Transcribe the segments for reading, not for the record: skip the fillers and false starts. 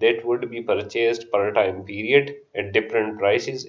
that would be purchased per time period at different prices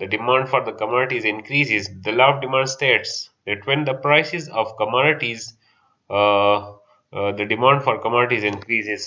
the demand for the commodities increases. The law of demand states that when the prices of commodities, the demand for commodities increases.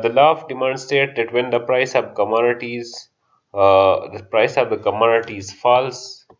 The law of demand states that when the price of commodities, the price of the commodities falls,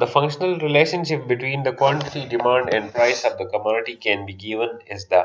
The functional relationship between the quantity, demand and price of the commodity can be given as the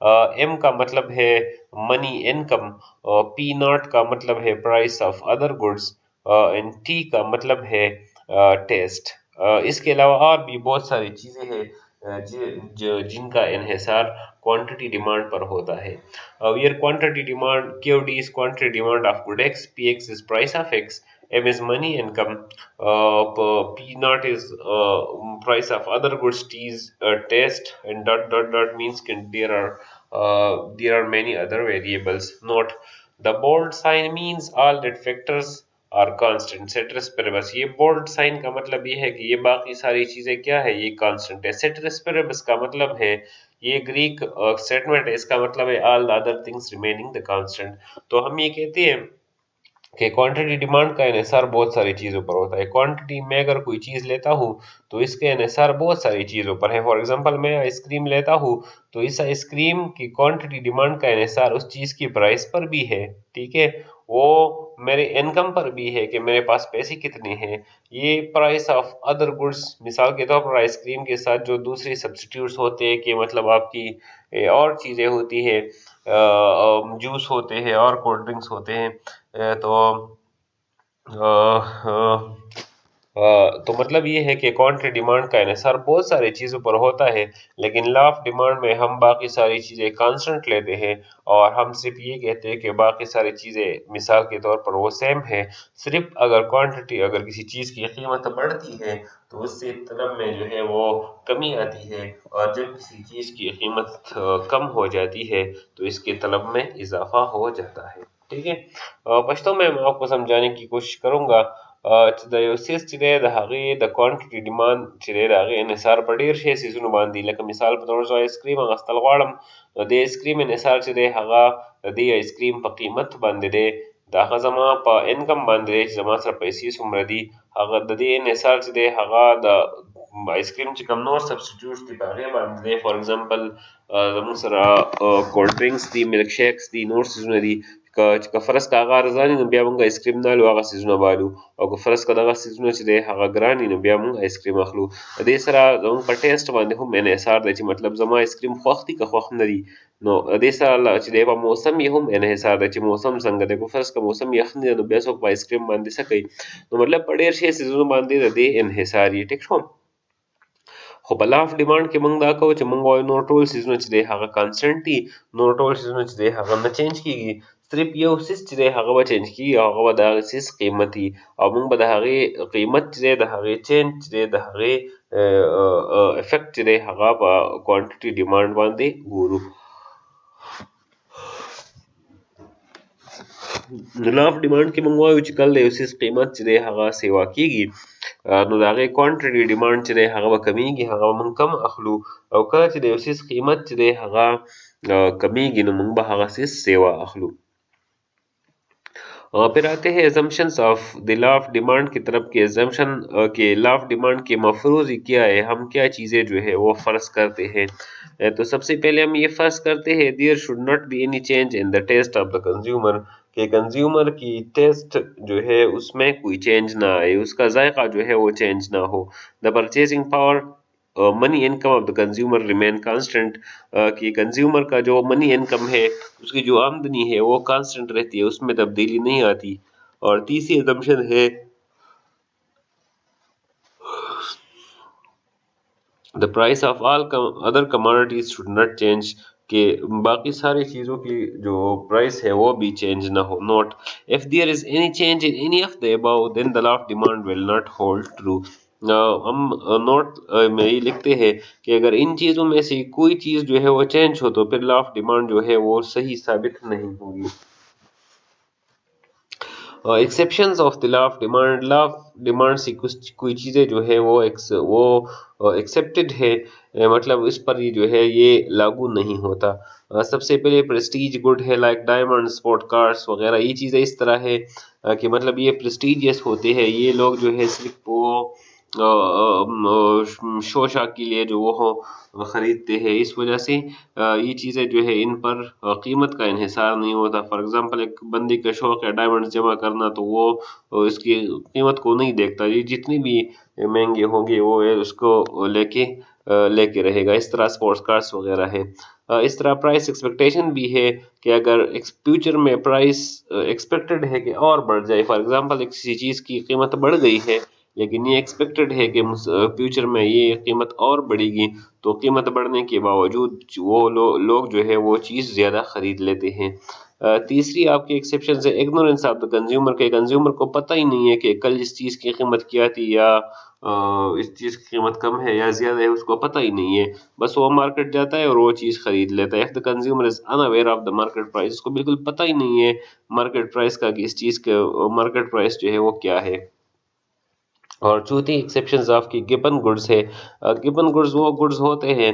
M کا مطلب ہے منی income, P not کا مطلب ہے price of other goods, T کا مطلب ہے test. اس کے علاوہ اور بھی بہت ساری چیزیں ہیں جن کا انحصار کوانٹٹی ڈیمانڈ پر ہوتا ہے۔ Where quantity demand Q D is quantity demand of good X, P X is price of X, M is money income, P not is price of other goods, T is taste, and dot dot dot means there are many other variables. Note: the bold sign means all that factors are constant. Ceteris paribus، یہ bold sign کا مطلب یہ ہے کہ یہ باقی ساری چیزیں کیا ہے، یہ constant ہے۔ Ceteris paribus کا مطلب ہے یہ گریک statement ہے، اس کا مطلب ہے all the other things remaining the constant۔ تو ہم یہ کہتے ہیں کہ کوانٹٹی ڈیمانڈ کا انحصار بہت ساری چیزوں پر ہوتا ہے۔ کوانٹٹی میں اگر کوئی چیز لیتا ہوں تو اس کے انحصار بہت ساری چیزوں پر ہے۔ فار ایگزامپل میں آئس کریم لیتا ہوں تو اس آئس کریم کی کوانٹٹی ڈیمانڈ کا انحصار اس چیز کی پرائس پر بھی ہے، ٹھیک ہے، وہ میرے انکم پر بھی ہے کہ میرے پاس پیسے کتنے ہیں۔ یہ پرائس آف ادر گڈس، مثال کے طور پر آئس کریم کے ساتھ جو دوسری سبسٹیٹیوٹس ہوتے ہیں کہ مطلب آپ کی اور چیزیں ہوتی ہیں، جوس ہوتے ہیں اور کولڈ ڈرنکس ہوتے ہیں، تو تو مطلب یہ ہے کہ کوانٹٹی ڈیمانڈ کا انحصار بہت ساری چیزوں پر ہوتا ہے، لیکن لا آف ڈیمانڈ میں ہم باقی ساری چیزیں کانسٹنٹ لیتے ہیں اور ہم صرف یہ کہتے ہیں کہ باقی ساری چیزیں مثال کے طور پر وہ سیم ہے، صرف اگر کسی چیز کی قیمت بڑھتی ہے تو اس سے طلب میں جو ہے وہ کمی آتی ہے، اور جب کسی چیز کی قیمت کم ہو جاتی ہے تو اس کے طلب میں اضافہ ہو جاتا ہے، ٹھیک ہے۔ پشتو میں آپ کو سمجھانے کی کوشش کروں گا چې د یو څیز چې دی د هغې د کوانټټي ډیمانډ چې دی د هغې انحصار په ډېر شی څیزونو باندې، لکه مثال په توګه زه آیس کریم اخیستل غواړم، نو د آیس کریم انحصار چې دی هغه د دې آیس کریم په قیمت باندې دی، د هغه زما په انکم باندې دی چې زما سره پیسې څومره دي، هغه د دې انحصار چې دی هغه د آیس کریم چې کوم نور سبسټیټیوټس دي په هغې باندې دی۔ فار ایگزامپل زموږ سره کولډ ډرنکس دي، ملک شیکس دي، نور څیزونه دي، که فرض که هغه ارزاني نو بیا موږ آیس کریم نه الو، هغه څیزونه به الو، او که فرض که دغه څیزونه چې دی هغه ګران وي نو بیا موږ آیس کریم اخلو۔ د دې سره زموږ په ټیسټ باندې هم انحصار دی چې مطلب زما آیس کریم خوښ دي که خوښ نه دي، نو د دې سره چې دی په موسم یې هم انحصار دی چې موسم څنګه دی، که فرض که موسم یخني دی نو بیا څوک په آیس کریم باندې څه کوي، نو مطلب په ډېر شی څیزونو باندې د دې انحصار یې، ټیک شو۔ خو په لا آف ډیمانډ کې موږ دا کوو چې موږ وایو نور ټول څیزونه چې دی هغه کانسټنټ دي، نور ټول څیزونه چې دی هغه نه چینج کیږي، صرف یو څیز چې دی هغه به چینج کیږي، هغه به د هغې څیز قیمت وي، او موږ به د هغې قیمت چې دی د هغې چینج چې دی د هغې افیکټ چې دی هغه په کوانټټي ډیمانډ باندې ګورو۔ د لا آف ډیمانډ کې موږ وایو چې کله د یو څیز قیمت چې دی هغه سیوا کیږي نو د هغې کوانټټي ډیمانډ چې دی هغه به کمیږي، هغه به موږ کم اخلو، او کله چې د یو څیز قیمت چې دی هغه کمیږي نو موږ به هغه څیز سیوا اخلو۔ پھر آتے ہیں assumptions of the law of demand کی طرف کے ایزمپشن کے لا آف ڈیمانڈ کے مفروض کیا ہے، ہم کیا چیزیں جو ہے وہ فرض کرتے ہیں۔ تو سب سے پہلے ہم یہ فرض کرتے ہیں there should not be any change in the taste of the consumer, کہ کنزیومر کی ٹیسٹ جو ہے اس میں کوئی چینج نہ آئے، اس کا ذائقہ جو ہے وہ چینج نہ ہو۔ The purchasing power money income of the consumer remain constant, کہ کنزیومر کا جو منی انکم ہے، اس کی جو آمدنی ہے وہ کانسٹنٹ رہتی ہے، اس میں تبدیلی نہیں آتی۔ اور تیسری ایزمپشن ہے دا price of all other commodities should not change, کہ باقی ساری چیزوں کی جو پرائس ہے وہ بھی چینج نہ ہو۔ Note: if there is any change in any of the above then the law of demand will not hold true۔ ہم نوٹ میں یہ لکھتے ہیں کہ اگر ان چیزوں میں سے کوئی چیز جو ہے وہ چینج ہو تو پھر لا آف ڈیمانڈ جو ہے وہ صحیح ثابت نہیں ہوگی۔ Exceptions of the law of demand, law of demand سے کوئی چیزیں جو ہے وہ ایکسیپٹڈ ہے، مطلب اس پر یہ جو ہے یہ لاگو نہیں ہوتا۔ سب سے پہلے پریسٹیج گڈ ہے، لائک ڈائمنڈ، اسپورٹ کارس وغیرہ، یہ چیزیں اس طرح ہے کہ مطلب یہ پریسٹیجیس ہوتے ہیں، یہ لوگ جو ہے صرف وہ شو شاک کے لیے جو وہ خریدتے ہیں، اس وجہ سے یہ چیزیں جو ہے ان پر قیمت کا انحصار نہیں ہوتا۔ فار ایگزامپل ایک بندے کا شوق ہے ڈائمنڈز جمع کرنا تو وہ اس کی قیمت کو نہیں دیکھتا، یہ جتنی بھی مہنگے ہوں گے وہ اس کو لے کے رہے گا۔ اس طرح اسپورٹس کارس وغیرہ ہے۔ اس طرح پرائس ایکسپیکٹیشن بھی ہے کہ اگر فیوچر میں پرائس ایکسپیکٹڈ ہے کہ اور بڑھ جائے، فار ایگزامپل ایک کسی چیز کی قیمت بڑھ گئی ہے لیکن یہ ایکسپیکٹڈ ہے کہ فیوچر میں یہ قیمت اور بڑھے گی، تو قیمت بڑھنے کے باوجود وہ لوگ جو ہے وہ چیز زیادہ خرید لیتے ہیں۔ تیسری آپ کی ایکسیپشن ہے اگنورینس آف دا کنزیومر، کے کنزیومر کو پتہ ہی نہیں ہے کہ کل اس چیز کی قیمت کیا تھی، یا اس چیز کی قیمت کم ہے یا زیادہ ہے، اس کو پتہ ہی نہیں ہے، بس وہ مارکیٹ جاتا ہے اور وہ چیز خرید لیتا ہے۔ the consumer is unaware of the market price، اس کو بالکل پتہ ہی نہیں ہے مارکیٹ پرائس کا کہ اس چیز کا مارکیٹ پرائس جو ہے وہ کیا ہے۔ اور چوتھی ایکسیپشنز آف کی گپن گڈز ہے۔ گپن گڈز وہ گڈز ہوتے ہیں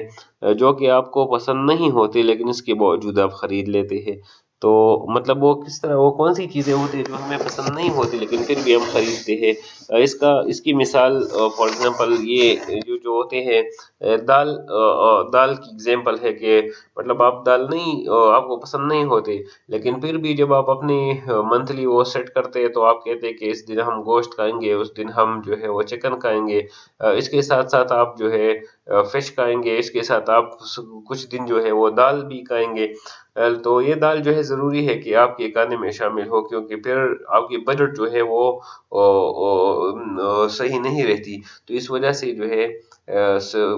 جو کہ آپ کو پسند نہیں ہوتے لیکن اس کے باوجود آپ خرید لیتے ہیں۔ تو مطلب وہ کس طرح، وہ کون سی چیزیں ہوتی ہیں جو ہمیں پسند نہیں ہوتی لیکن پھر بھی ہم خریدتے ہیں؟ اس کی مثال فار ایگزامپل یہ جو ہوتے ہیں، دال کی ایگزامپل ہے کہ مطلب آپ دال نہیں، آپ کو پسند نہیں ہوتے لیکن پھر بھی جب آپ اپنی منتھلی وہ سیٹ کرتے ہیں تو آپ کہتے ہیں کہ اس دن ہم گوشت کھائیں گے، اس دن ہم جو ہے وہ چکن کھائیں گے، اس کے ساتھ ساتھ آپ جو ہے فش کھائیں گے، اس کے ساتھ آپ کچھ دن جو ہے وہ دال بھی کھائیں گے۔ تو یہ دال جو ہے ضروری ہے کہ آپ کے کھانے میں شامل ہو، کیونکہ پھر آپ کی بجٹ جو ہے وہ صحیح نہیں رہتی۔ تو اس وجہ سے جو ہے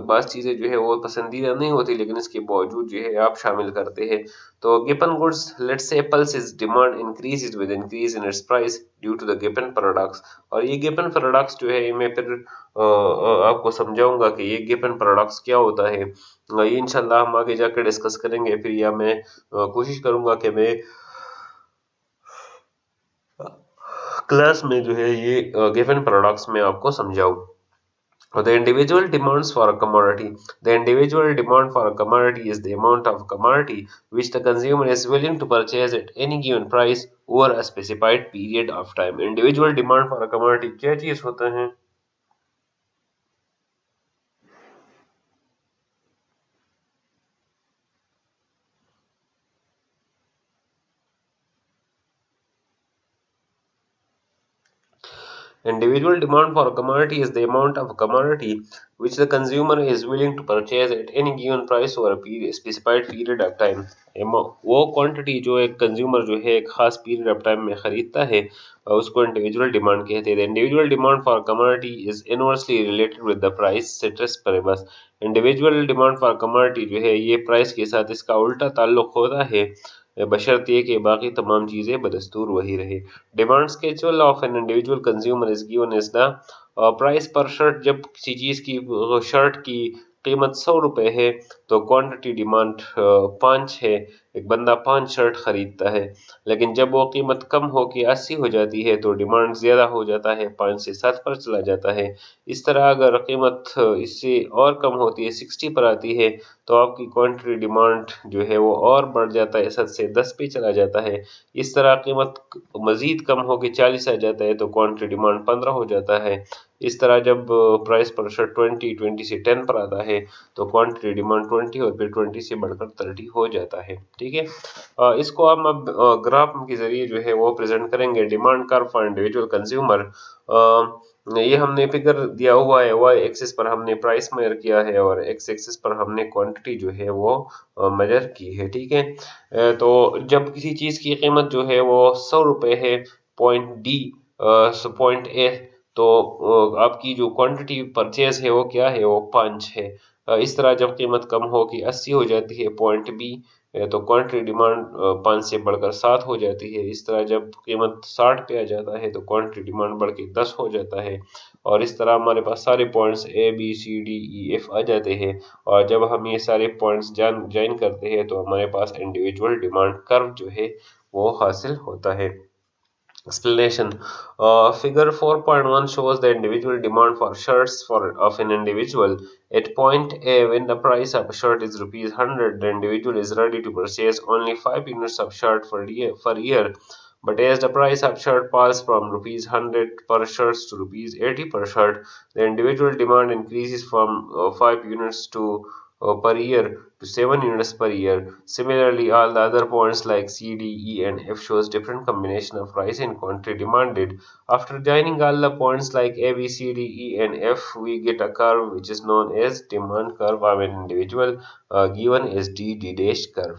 بعض چیزیں جو ہے وہ پسندیدہ نہیں ہوتی لیکن اس کے باوجود جو ہے آپ شامل کرتے ہیں۔ تو گپن گڈز، لیٹس سے pulses demand increase with increase in its price due to the Giffen paradox. اور یہ گپن پیراڈاکس جو ہے میں پھر آپ کو سمجھاؤں گا کہ یہ گپن پیراڈاکس کیا ہوتا ہے۔ یہ انشاءاللہ ہم آگے جا کے ڈسکس کریں گے پھر، یا میں کوشش کروں گا کہ میں کلاس میں جو ہے یہ گیون پیراڈاکس میں آپ کو سمجھاؤں۔ The individual demands for a commodity. The individual demand for a commodity is the amount of commodity which the consumer is willing to purchase at any given price over a specified period of time. Individual demand for a commodity کیا چیز ہوتا ہے؟ Individual demand for a commodity is the amount of a commodity which the consumer is willing to purchase at any given price over a specified period of time. وہ quantity جو ایک consumer جو ہے ایک خاص پیریڈ آف ٹائم میں خریدتا ہے اس کو انڈیویجول ڈیمانڈ کہتے ہیں۔ Individual demand for commodity is inversely related with the price ceteris paribus. Individual demand for commodity جو ہے یہ پرائس کے ساتھ اس کا الٹا تعلق ہوتا ہے بشرط یہ کہ باقی تمام چیزیں بدستور وہی رہے۔ Demand schedule of an individual consumer is given as the price per shirt. جب کسی چیز کی شرٹ کی قیمت 100 روپے ہے تو کوانٹٹی ڈیمانڈ 5 ہے، ایک بندہ 5 شرٹ خریدتا ہے، لیکن جب وہ قیمت کم ہو کے 80 ہو جاتی ہے تو ڈیمانڈ زیادہ ہو جاتا ہے، 5 سے 7 پر چلا جاتا ہے۔ اس طرح اگر قیمت اس سے اور کم ہوتی ہے، 60 پر آتی ہے، تو آپ کی کوانٹٹی ڈیمانڈ جو ہے وہ اور بڑھ جاتا ہے، 7 سے 10 پہ چلا جاتا ہے۔ اس طرح قیمت مزید کم ہو کے 40 آ جاتا ہے تو کوانٹٹی ڈیمانڈ 15 ہو جاتا ہے۔ اس طرح جب پرائس پر شرٹ 20 سے 10 پر آتا ہے تو کوانٹٹی ڈیمانڈ 20 اور پھر 20 سے بڑھ کر 30 ہو جاتا ہے۔ ٹھیک ہے، اس کو ہم اب گراف کے ذریعے جو ہے وہ پریزنٹ کریں گے۔ ڈیمانڈ کرو فار انڈیویجول کنزیومر، یہ ہم نے فگر دیا ہوا ہے، وائی ایکسس پر ہم نے پرائس میئر کیا ہے اور ایکس ایکسس پر ہم نے کوانٹٹی جو ہے وہ میجر کی ہے۔ ٹھیک ہے، تو جب کسی چیز کی قیمت جو ہے وہ 100 روپے ہے، پوائنٹ ڈی پوائنٹ اے، تو آپ کی جو کوانٹٹی پرچیز ہے وہ کیا ہے، وہ 5 ہے۔ اس طرح جب قیمت کم ہو کے 80 ہو جاتی ہے، پوائنٹ بی، تو کوانٹٹی ڈیمانڈ 5 سے بڑھ کر 7 ہو جاتی ہے۔ اس طرح جب قیمت 60 پہ آ جاتا ہے تو کوانٹٹی ڈیمانڈ بڑھ کے 10 ہو جاتا ہے، اور اس طرح ہمارے پاس سارے points A B C D E F آ جاتے ہیں، اور جب ہم یہ سارے پوائنٹس جوائن کرتے ہیں تو ہمارے پاس انڈیویجول ڈیمانڈ کرو جو ہے وہ حاصل ہوتا ہے۔ Explanation. Figure 4.1 shows the individual demand for shirts of an individual. At point A, when the price of a shirt is rupees 100, the individual is ready to purchase only 5 units of shirt for year. But as the price of shirt falls from rupees 100 per shirt to rupees 80 per shirt, the individual demand increases from 5 units to per year to 7 units per year. Similarly, all the other points like C, D, E, and F shows different combination of price and quantity demanded. After joining all the points like A, B, C, D, E, and F, we get a curve which is known as demand curve of an individual, given as D dash curve.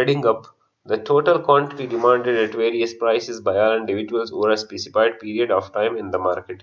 adding up the total quantity demanded at various prices by all individuals over a specified period of time in the market.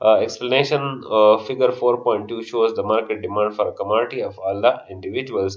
Explanation, figure 4.2 shows the market demand for a commodity of all the individuals.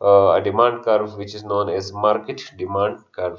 a demand curve which is known as market demand curve.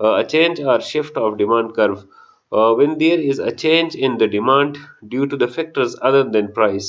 A change or shift of demand curve when there is a change in the demand due to the factors other than price।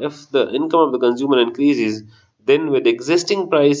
if the income of the consumer increases, then with existing price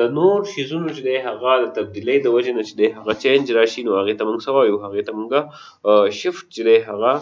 د نور شیزونو چې دی هغه د تبدیلی د وجې نه چې دی هغه change راشي نو هغې ته موږ څه وایو، هغې ته موږ شفت چې دی هغه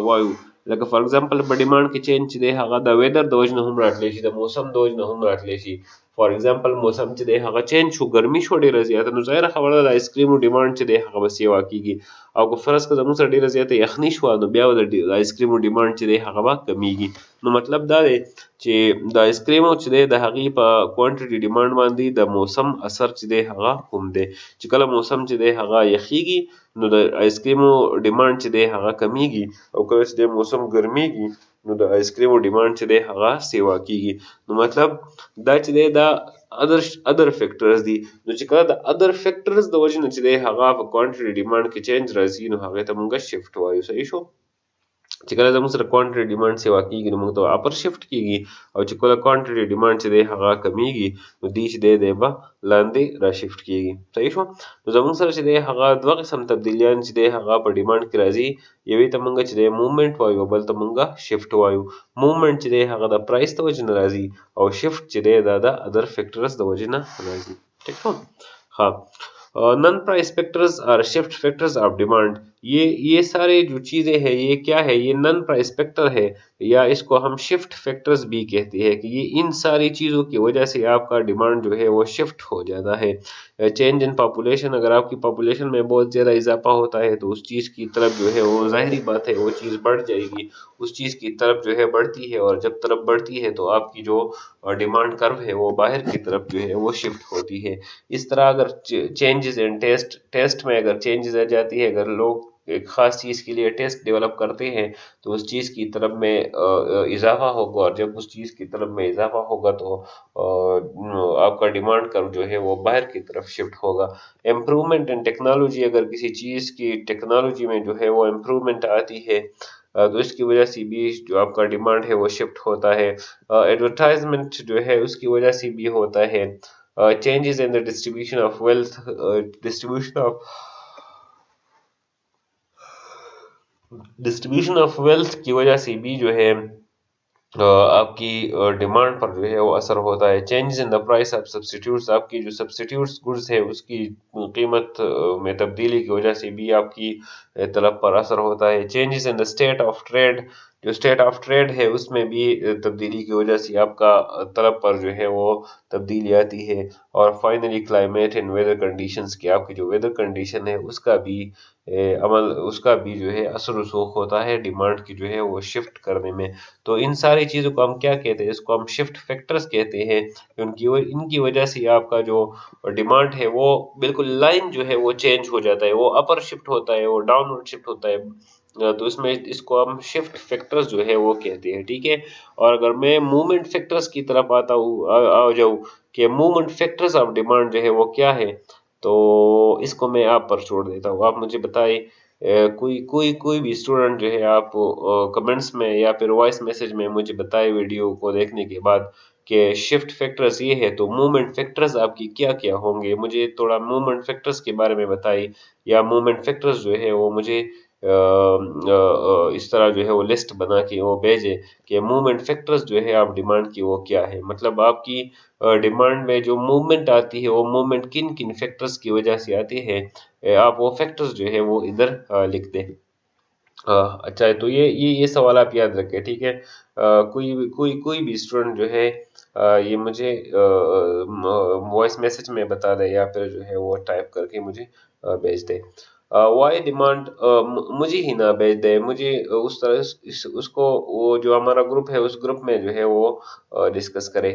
وایو. لکه فار ایگزامپل په ډیمانډ کې چینج چې دی هغه د ویدر د وجې نه هم راتلی شي، د موسم د وجې نه هم راتلی شي. فار ایگزامپل موسم چې دی هغه چینج شو، ګرمي شو ډېره زیاته، نو ظاهره خبره ده د آیسکریمو ډیمانډ چې دی هغه به سیوا کېږي، او که فرض کړه زموږ سره ډېره زیاته یخني شوه نو بیا به د آیسکریمو ډیمانډ چې دی هغه به کمیږي. نو مطلب دا دی چې د آیسکریمو چې دی د هغې په کوانټیټي ډیمانډ باندې د موسم اثر چې دی هغه هم دی، چې کله موسم چې دی هغه یخیږي نو د آیسکریمو ډیمانډ چې دی هغه کمیږي، او کله چې د موسم ګرمیږي نو د آیسکریمو ډیمانډ چې دی هغه سیوا کیږي. نو مطلب دا چې دی دا ادر فیکټرز دي، نو چې کله د ادر فیکټرز د وجې نه چې دی هغه په کوانټیټي ډیمانډ کې چینج راځي نو هغې ته موږ شفت وایو. صحیح شو، چې کله زموږ سره کوانټیټي ډیمانډ سیوا کیږي نو موږ ته اپر شفت کیږي، او چې کله کوانټیټي ډیمانډ چې دی هغه کمیږي نو دی چې دی به لاندې را شفت کیږي. صحیح شو، نو زموږ سره چې دی هغه دوه قسم تبدیلیان چې دی هغه په ډیمانډ کې راځي، یوې ته موږ چې دی موومنټ وایو، بل ته موږ شفت وایو. موومنټ چې دی هغه د پرایس د وجې نه راځي، او شفت چې دی دا د ادر فیکټرز د وجې نه راځي. ٹھیک شو، ها. Non price factors are shift factors of demand یہ سارے جو چیزیں ہیں یہ کیا ہے، یہ نن پرائس فیکٹر ہے، یا اس کو ہم شفٹ فیکٹرز بھی کہتے ہیں، کہ یہ ان ساری چیزوں کی وجہ سے آپ کا ڈیمانڈ جو ہے وہ شفٹ ہو جاتا ہے۔ چینج ان پاپولیشن، اگر آپ کی پاپولیشن میں بہت زیادہ اضافہ ہوتا ہے تو اس چیز کی طرف جو ہے وہ ظاہری بات ہے وہ چیز بڑھ جائے گی، اس چیز کی طرف جو ہے بڑھتی ہے، اور جب طرف بڑھتی ہے تو آپ کی جو ڈیمانڈ کرو ہے وہ باہر کی طرف جو ہے وہ شفٹ ہوتی ہے۔ اس طرح اگر چینجز ان ٹیسٹ میں اگر چینجز آ جاتی ہے، اگر لوگ ایک خاص چیز کے لیے ٹیسٹ ڈیولپ کرتے ہیں تو اس چیز کی طرف میں اضافہ ہوگا، اور جب اس چیز کی طرف میں اضافہ ہوگا تو آپ کا ڈیمانڈ کرو جو ہے وہ باہر کی طرف شفٹ ہوگا۔ امپرومنٹ ان ٹیکنالوجی، اگر کسی چیز کی ٹیکنالوجی میں جو ہے وہ امپرومنٹ آتی ہے تو اس کی وجہ سے بھی جو آپ کا ڈیمانڈ ہے وہ شفٹ ہوتا ہے۔ ایڈورٹائزمنٹ جو ہے اس کی وجہ سے بھی ہوتا ہے۔ Changes in the distribution of wealth, distribution of wealth کی وجہ سے بھی جو ہے آپ کی ڈیمانڈ پر جو ہے وہ اثر ہوتا ہے۔ Changes in the price of substitutes, آپ کی جو سبسٹیٹیوٹس گڈز ہے اس کی قیمت میں تبدیلی کی وجہ سے بھی آپ کی طلب پر اثر ہوتا ہے۔ Changes in the state of trade, جو اسٹیٹ آف ٹریڈ ہے اس میں بھی تبدیلی کی وجہ سے آپ کا طلب پر جو ہے وہ تبدیلی آتی ہے۔ اور finally climate and whether conditions, کہ آپ کی جو ویدر کنڈیشن ہے اس کا بھی اس کا بھی جو ہے اثر و رسوخ ہوتا ہے ڈیمانڈ کی جو ہے وہ شفٹ کرنے میں۔ تو ان ساری چیزوں کو ہم کیا کہتے ہیں، اس کو ہم شفٹ فیکٹرز کہتے ہیں۔ ان کی وجہ سے آپ کا جو ڈیمانڈ ہے وہ بالکل لائن جو ہے وہ چینج ہو جاتا ہے، وہ اپر شفٹ ہوتا ہے، وہ ڈاؤن ورڈ شفٹ ہوتا ہے۔ تو اس کو ہم شفٹ فیکٹرز جو ہے وہ کہتے ہیں، ٹھیک ہے۔ اور اگر میں موومنٹ فیکٹرز کی طرف آ جاؤں کہ موومنٹ فیکٹرز آف ڈیمانڈ جو ہے وہ کیا ہے، تو اس کو میں آپ پر چھوڑ دیتا ہوں۔ آپ مجھے بتائیں، کوئی بھی اسٹوڈنٹ جو ہے آپ کمنٹس میں یا پھر وائس میسج میں مجھے بتائے ویڈیو کو دیکھنے کے بعد کہ شفٹ فیکٹرز یہ ہے، تو موومنٹ فیکٹرز آپ کی کیا کیا ہوں گے؟ مجھے تھوڑا موومنٹ فیکٹرز کے بارے میں بتائیں، یا موومنٹ فیکٹرز جو ہے وہ مجھے اس طرح جو ہے وہ لسٹ بنا کے وہ بھیجے کہ موومنٹ فیکٹرز جو ہے آپ ڈیمانڈ کی وہ کیا ہے، مطلب آپ کی ڈیمانڈ میں جو موومنٹ آتی ہے وہ موومنٹ کن کن فیکٹرز کی وجہ سے آتی ہے، آپ وہ فیکٹرز جو ہے وہ ادھر لکھ دیں۔ اچھا ہے، تو یہ سوال آپ یاد رکھیں، ٹھیک ہے۔ کوئی بھی اسٹوڈنٹ جو ہے یہ مجھے وائس میسج میں بتا دے، یا پھر جو ہے وہ ٹائپ کر کے مجھے بھیج دے۔ وائی ڈیمانڈ مجھے ہی نہ بھیج دے، مجھے اس طرح اس کو وہ جو ہمارا گروپ ہے اس گروپ میں جو ہے وہ ڈسکس کرے۔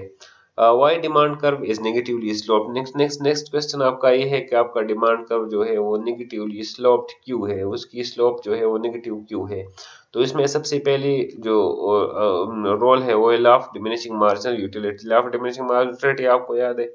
Y demand curve is negatively slope, next question آپ کا یہ ہے کہ آپ کا ڈیمانڈ کرو جو ہے وہ نیگیٹیولی سلوپڈ کیوں ہے، اس کی سلوپ جو ہے وہ نیگیٹیو کیوں ہے؟ تو اس میں سب سے پہلی جو رول ہے وہ ہے law of diminishing marginal utility. Law of diminishing marginal utility آپ کو یاد ہے؟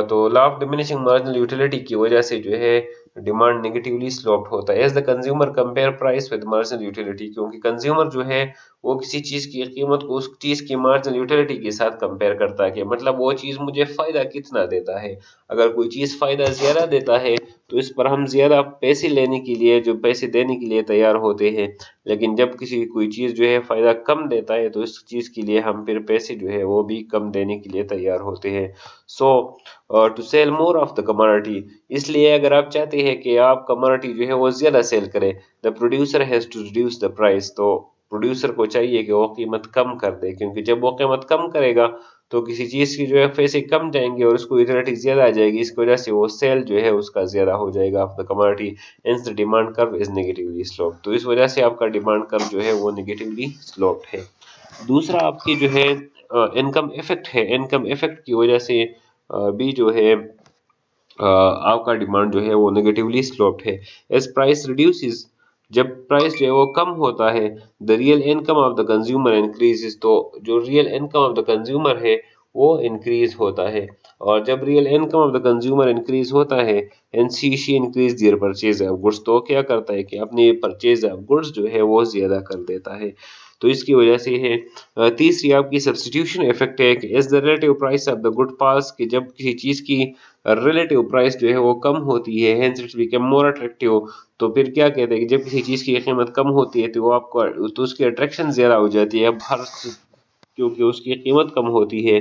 تو law of diminishing marginal utility کی وجہ سے جو ہے ڈیمانڈ نیگیٹیولی سلوپڈ ہوتا ہے۔ As the consumer compare price with marginal utility, کیونکہ کنزیومر جو ہے وہ کسی چیز کی قیمت کو اس چیز کی مارجنل یوٹیلٹی کے ساتھ کمپیئر کرتا ہے، کہ مطلب وہ چیز مجھے فائدہ کتنا دیتا ہے۔ اگر کوئی چیز فائدہ زیادہ دیتا ہے تو اس پر ہم زیادہ پیسے لینے کے لیے، جو پیسے دینے کے لیے تیار ہوتے ہیں، لیکن جب کوئی چیز جو ہے فائدہ کم دیتا ہے تو اس چیز کے لیے ہم پھر پیسے جو ہے وہ بھی کم دینے کے لیے تیار ہوتے ہیں۔ So to sell more of the commodity, اس لیے اگر آپ چاہتے ہیں کہ آپ کموڈٹی جو ہے وہ زیادہ سیل کرے، the producer has to reduce the price, تو پروڈیوسر کو چاہیے کہ وہ قیمت کم کر دے، کیونکہ جب وہ قیمت کم کرے گا تو کسی چیز کی جو ہے پیسے کم جائیں گے اور اس کو یوٹیلٹی زیادہ آ جائے گی، اس کی وجہ سے وہ سیل جو ہے اس کا زیادہ ہو جائے گا of the commodity, hence the demand curve is negatively سلوپڈ۔ تو اس وجہ سے آپ کا ڈیمانڈ کرو جو ہے وہ نیگیٹیولی سلوپڈ ہے۔ دوسرا آپ کی جو ہے انکم ایفیکٹ ہے، انکم ایفیکٹ کی وجہ سے بھی جو ہے آپ کا ڈیمانڈ جو ہے وہ نیگیٹیولی سلوپڈ ہے۔ ایز پرائس ریڈیوسز، جب پرائس جو ہے وہ کم ہوتا ہے، the real income of the consumer increases, تو جو real income of the consumer ہے وہ انکریز ہوتا ہے، اور جب real income of the consumer increase ہوتا ہے and she increase their purchase of goods, تو کیا کرتا ہے کہ اپنی پرچیز آف گڈس جو ہے وہ زیادہ کر دیتا ہے، تو اس کی وجہ سے ہے۔ تیسری آپ کی سبسٹیٹیوشن ایفیکٹ ہے کہ as the relative price of the good falls, کہ جب کسی چیز کی ریلیٹیو پرائس جو ہے وہ کم ہوتی ہے، hence it become more attractive, تو پھر کیا کہتے ہیں کہ جب کسی چیز کی قیمت کم ہوتی ہے تو وہ آپ کو، تو اس کی اٹریکشن زیادہ ہو جاتی ہے، اب ہر کیونکہ اس کی قیمت کم ہوتی ہے،